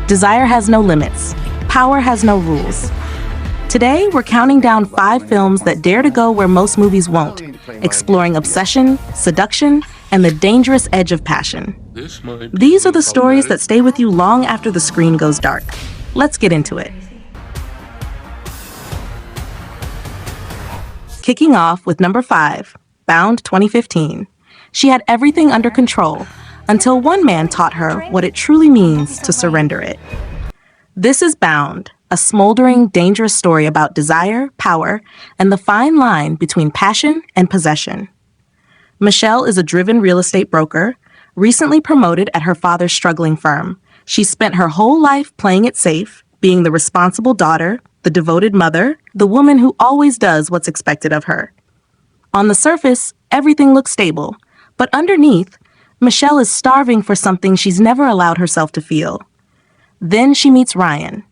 Desire has no limits. Power has no rules. Today, we're counting down 5 films that dare to go where most movies won't, exploring obsession, seduction, and the dangerous edge of passion. These are the stories that stay with you long after the screen goes dark. Let's get into it. Kicking off with number 5, Bound 2015. She had everything under control until one man taught her what it truly means to surrender it. This is Bound, a smoldering, dangerous story about desire, power, and the fine line between passion and possession. Michelle is a driven real estate broker, recently promoted at her father's struggling firm. She spent her whole life playing it safe, being the responsible daughter, the devoted mother, the woman who always does what's expected of her. On the surface, everything looks stable, but underneath, Michelle is starving for something she's never allowed herself to feel. Then she meets Ryan,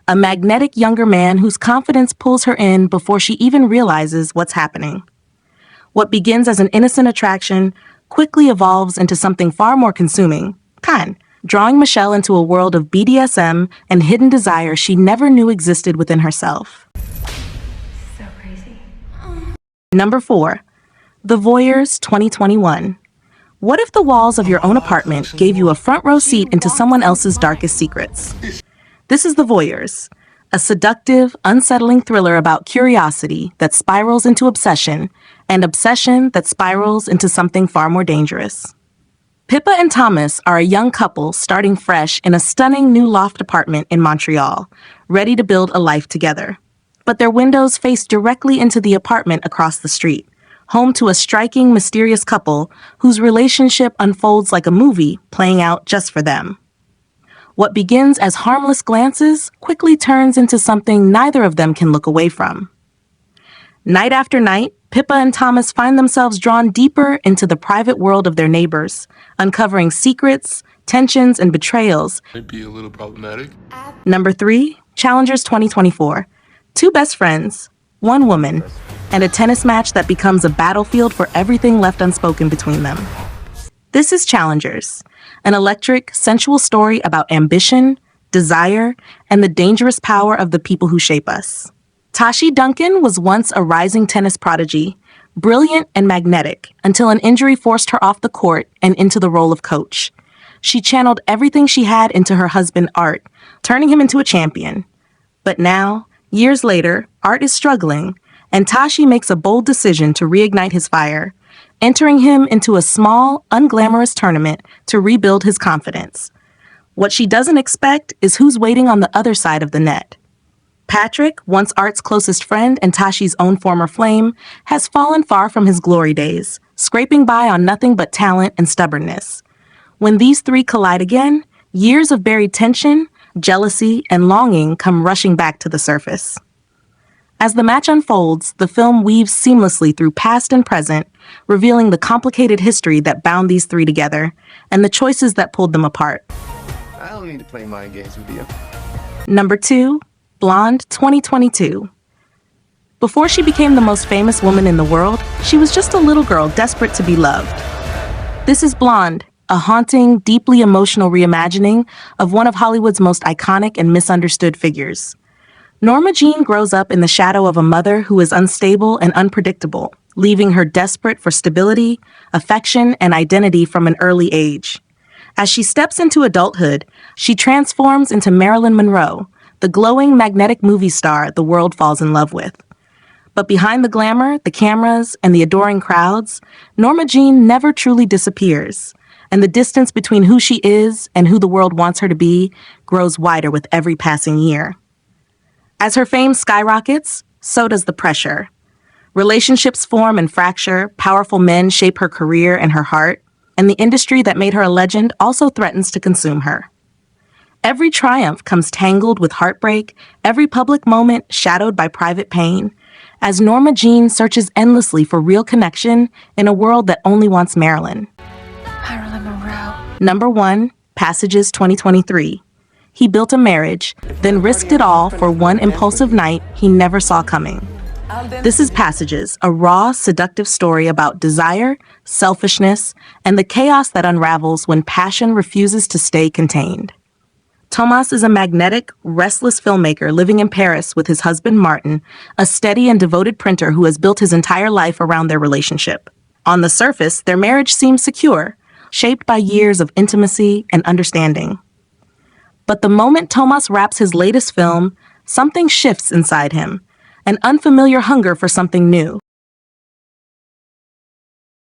a magnetic younger man whose confidence pulls her in before she even realizes what's happening. What begins as an innocent attraction quickly evolves into something far more consuming, drawing Michelle into a world of BDSM and hidden desire she never knew existed within herself. So crazy. Number 4, The Voyeurs 2021. What if the walls of your own apartment gave you a front row seat into someone else's darkest secrets? This is The Voyeurs, a seductive, unsettling thriller about curiosity that spirals into obsession, and obsession that spirals into something far more dangerous. Pippa and Thomas are a young couple starting fresh in a stunning new loft apartment in Montreal, ready to build a life together. But their windows face directly into the apartment across the street, home to a striking, mysterious couple whose relationship unfolds like a movie playing out just for them. What begins as harmless glances quickly turns into something neither of them can look away from. Night after night, Pippa and Thomas find themselves drawn deeper into the private world of their neighbors, uncovering secrets, tensions, and betrayals. Might be a little problematic. Number 3, Challengers 2024. 2 best friends, 1 woman, and a tennis match that becomes a battlefield for everything left unspoken between them. This is Challengers, an electric, sensual story about ambition, desire, and the dangerous power of the people who shape us. Tashi Duncan was once a rising tennis prodigy, brilliant and magnetic, until an injury forced her off the court and into the role of coach. She channeled everything she had into her husband, Art, turning him into a champion. But now, years later, Art is struggling, and Tashi makes a bold decision to reignite his fire, entering him into a small, unglamorous tournament to rebuild his confidence. What she doesn't expect is who's waiting on the other side of the net. Patrick, once Art's closest friend and Tashi's own former flame, has fallen far from his glory days, scraping by on nothing but talent and stubbornness. When these 3 collide again, years of buried tension, jealousy, and longing come rushing back to the surface. As the match unfolds, the film weaves seamlessly through past and present, revealing the complicated history that bound these 3 together and the choices that pulled them apart. I don't need to play mind games with you. Number 2, Blonde 2022. Before she became the most famous woman in the world, she was just a little girl desperate to be loved. This is Blonde, a haunting, deeply emotional reimagining of one of Hollywood's most iconic and misunderstood figures. Norma Jean grows up in the shadow of a mother who is unstable and unpredictable, leaving her desperate for stability, affection, and identity from an early age. As she steps into adulthood, she transforms into Marilyn Monroe, the glowing, magnetic movie star the world falls in love with. But behind the glamour, the cameras, and the adoring crowds, Norma Jean never truly disappears, and the distance between who she is and who the world wants her to be grows wider with every passing year. As her fame skyrockets, so does the pressure. Relationships form and fracture, powerful men shape her career and her heart, and the industry that made her a legend also threatens to consume her. Every triumph comes tangled with heartbreak, every public moment shadowed by private pain, as Norma Jean searches endlessly for real connection in a world that only wants Marilyn. Marilyn Monroe. Number 1, Passages 2023. He built a marriage, then risked it all for one impulsive night he never saw coming. This is Passages, a raw, seductive story about desire, selfishness, and the chaos that unravels when passion refuses to stay contained. Thomas is a magnetic, restless filmmaker living in Paris with his husband Martin, a steady and devoted printer who has built his entire life around their relationship. On the surface, their marriage seems secure, shaped by years of intimacy and understanding. But the moment Thomas wraps his latest film, something shifts inside him, an unfamiliar hunger for something new.